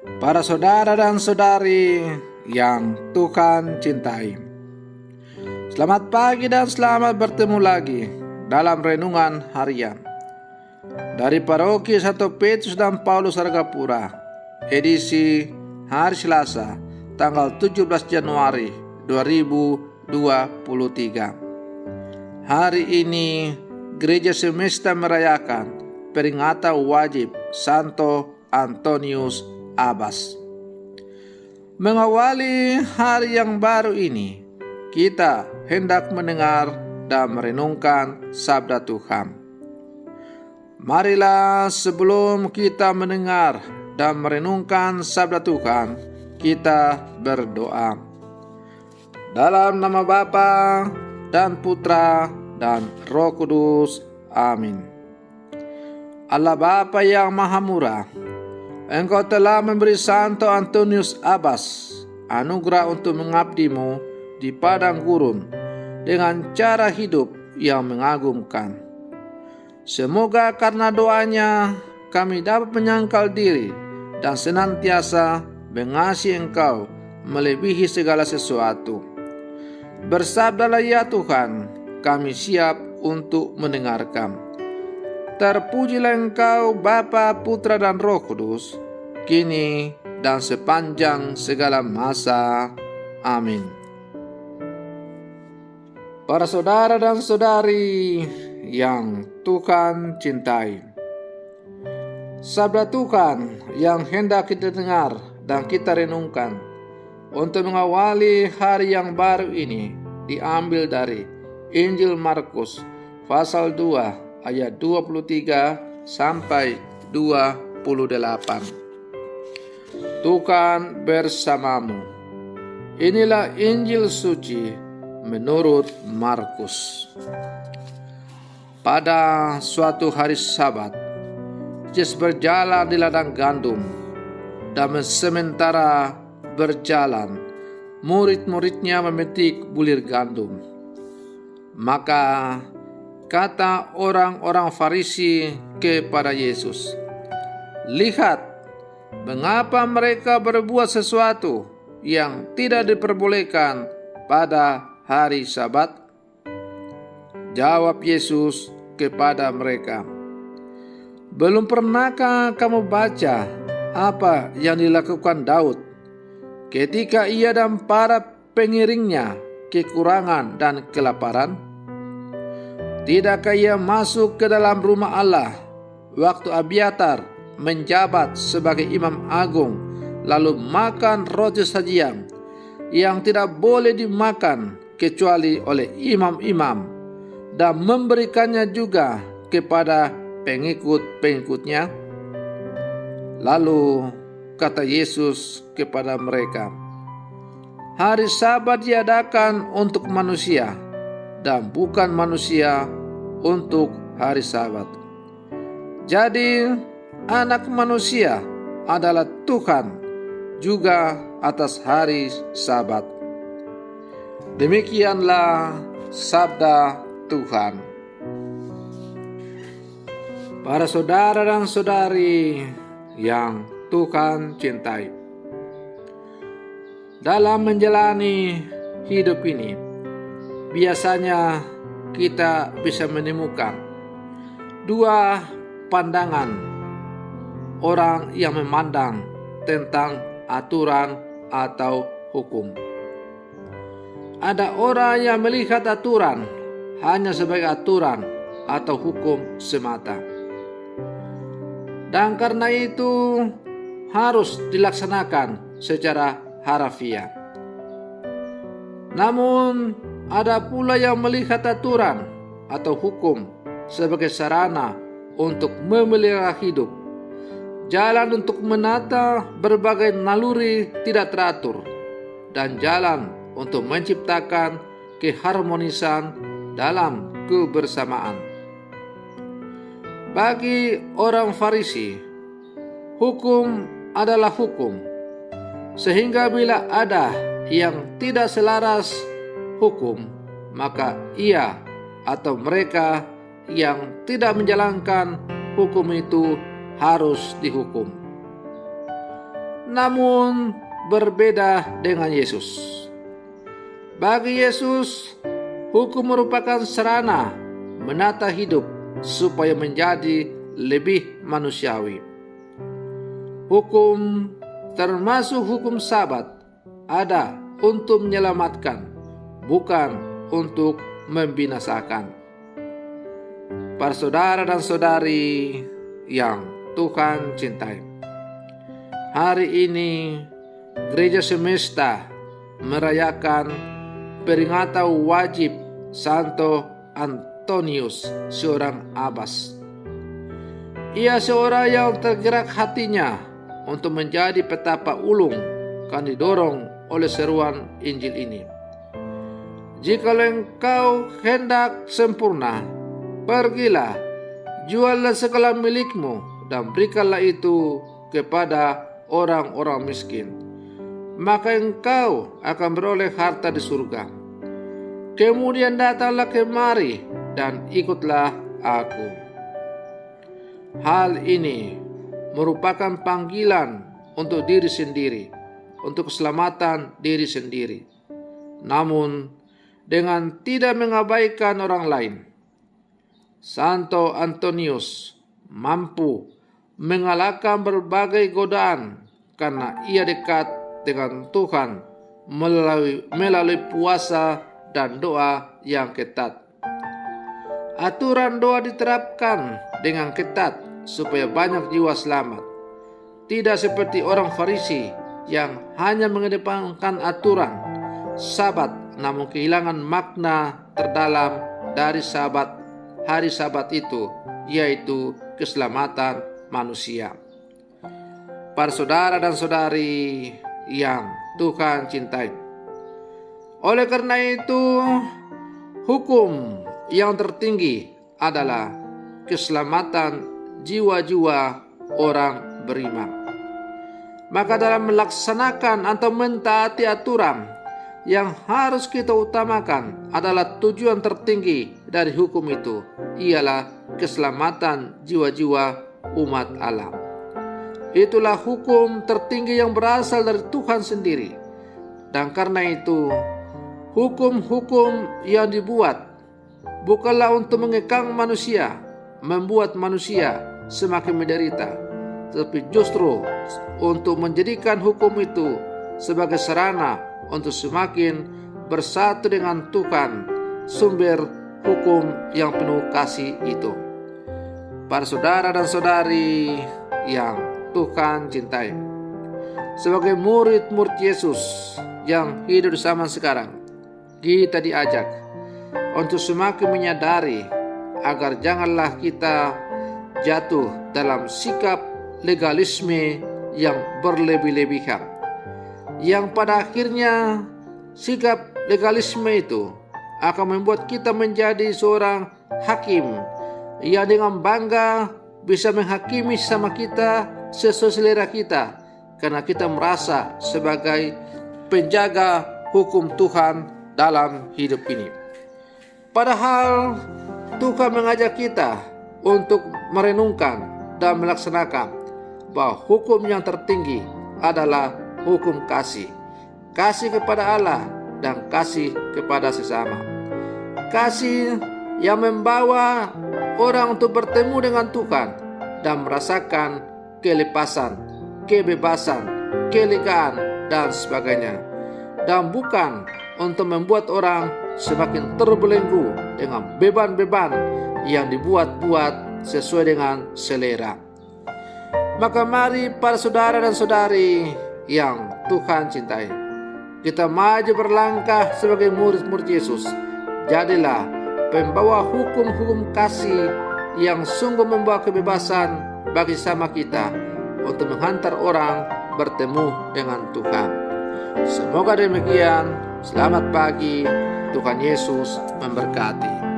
Para saudara dan saudari yang Tuhan cintai, selamat pagi dan selamat bertemu lagi dalam renungan harian dari Paroki Santo Petrus dan Paulus Argapura, edisi hari Selasa, tanggal 17 Januari 2023. Hari ini Gereja Semesta merayakan peringatan wajib Santo Antonius Abbas. Mengawali hari yang baru ini, kita hendak mendengar dan merenungkan sabda Tuhan. Marilah sebelum kita mendengar dan merenungkan sabda Tuhan, kita berdoa. Dalam nama Bapa dan Putra dan Roh Kudus. Amin. Allah Bapa yang Maha Murah, Engkau telah memberi Santo Antonius Abbas anugerah untuk mengabdi-Mu di padang gurun dengan cara hidup yang mengagumkan. Semoga karena doanya kami dapat menyangkal diri dan senantiasa mengasihi Engkau melebihi segala sesuatu. Bersabdalah ya Tuhan, kami siap untuk mendengarkan. Terpujilah Engkau Bapa, Putra dan Roh Kudus, kini dan sepanjang segala masa. Amin. Para saudara dan saudari yang Tuhan cintai, sabda Tuhan yang hendak kita dengar dan kita renungkan untuk mengawali hari yang baru ini diambil dari Injil Markus pasal 2 ayat 23 sampai 28. Tuhan bersamamu. Inilah Injil suci menurut Markus. Pada suatu hari Sabat, Yesus berjalan di ladang gandum, dan sementara berjalan, murid-muridnya memetik bulir gandum. Maka kata orang-orang Farisi kepada Yesus, "Lihat, mengapa mereka berbuat sesuatu yang tidak diperbolehkan pada hari Sabat?" Jawab Yesus kepada mereka, "Belum pernahkah kamu baca apa yang dilakukan Daud ketika ia dan para pengiringnya kekurangan dan kelaparan? Tidakkah ia masuk ke dalam rumah Allah waktu Abiatar menjabat sebagai imam agung, lalu makan roti sajian yang tidak boleh dimakan kecuali oleh imam-imam, dan memberikannya juga kepada pengikut-pengikutnya?" Lalu kata Yesus kepada mereka, "Hari Sabat diadakan untuk manusia, dan bukan manusia untuk hari Sabat. Jadi Anak Manusia adalah Tuhan juga atas hari Sabat." Demikianlah sabda Tuhan. Para saudara dan saudari yang Tuhan cintai, dalam menjalani hidup ini, biasanya kita bisa menemukan dua pandangan orang yang memandang tentang aturan atau hukum. Ada orang yang melihat aturan hanya sebagai aturan atau hukum semata, dan karena itu harus dilaksanakan secara harafiah. Namun ada pula yang melihat aturan atau hukum sebagai sarana untuk memelihara hidup, jalan untuk menata berbagai naluri tidak teratur, dan jalan untuk menciptakan keharmonisan dalam kebersamaan. Bagi orang Farisi, hukum adalah hukum, sehingga bila ada yang tidak selaras hukum, maka ia atau mereka yang tidak menjalankan hukum itu harus dihukum. namun berbeda dengan Yesus. Bagi Yesus, hukum merupakan sarana menata hidup supaya menjadi lebih manusiawi. Hukum, termasuk hukum Sabat, ada untuk menyelamatkan, bukan untuk membinasakan. Para saudara dan saudari yang Tuhan cintai, hari ini Gereja Semesta merayakan peringatan wajib Santo Antonius, seorang abbas. Ia seorang yang tergerak hatinya untuk menjadi petapa ulung kan didorong oleh seruan Injil ini. Jikalau engkau hendak sempurna, pergilah, juallah segala milikmu dan berikanlah itu kepada orang-orang miskin, maka engkau akan beroleh harta di surga. Kemudian datanglah kemari dan ikutlah aku. Hal ini merupakan panggilan untuk diri sendiri, untuk keselamatan diri sendiri, namun dengan tidak mengabaikan orang lain. Santo Antonius mampu mengalahkan berbagai godaan karena ia dekat dengan Tuhan melalui puasa dan doa yang ketat. Aturan doa diterapkan dengan ketat supaya banyak jiwa selamat. Tidak seperti orang Farisi yang hanya mengedepankan aturan Sabat namun kehilangan makna terdalam dari hari Sabat itu, yaitu keselamatan manusia. Para saudara dan saudari yang Tuhan cintai, oleh karena itu hukum yang tertinggi adalah keselamatan jiwa-jiwa orang beriman. Maka dalam melaksanakan atau mentaati aturan, yang harus kita utamakan adalah tujuan tertinggi dari hukum itu, ialah keselamatan jiwa-jiwa umat Allah. Itulah hukum tertinggi yang berasal dari Tuhan sendiri. Dan karena itu, hukum-hukum yang dibuat bukanlah untuk mengekang manusia, membuat manusia semakin menderita, tetapi justru untuk menjadikan hukum itu sebagai sarana untuk semakin bersatu dengan Tuhan, sumber hukum yang penuh kasih itu. Para saudara dan saudari yang Tuhan cintai, sebagai murid-murid Yesus yang hidup di zaman sekarang, kita diajak untuk semakin menyadari agar janganlah kita jatuh dalam sikap legalisme yang berlebih-lebihan, yang pada akhirnya sikap legalisme itu akan membuat kita menjadi seorang hakim yang dengan bangga bisa menghakimi sama kita sesuai selera kita, karena kita merasa sebagai penjaga hukum Tuhan dalam hidup ini. Padahal Tuhan mengajak kita untuk merenungkan dan melaksanakan bahwa hukum yang tertinggi adalah hukum kasih. Kasih kepada Allah dan kasih kepada sesama. Kasih yang membawa orang untuk bertemu dengan Tuhan dan merasakan kelepasan, kebebasan, kelegaan, dan sebagainya. Dan bukan untuk membuat orang semakin terbelenggu dengan beban-beban yang dibuat-buat sesuai dengan selera. Maka mari para saudara dan saudari yang Tuhan cintai, kita maju berlangkah sebagai murid-murid Yesus. Jadilah pembawa hukum-hukum kasih yang sungguh membawa kebebasan bagi sama kita untuk menghantar orang bertemu dengan Tuhan. Semoga demikian. Selamat pagi. Tuhan Yesus memberkati.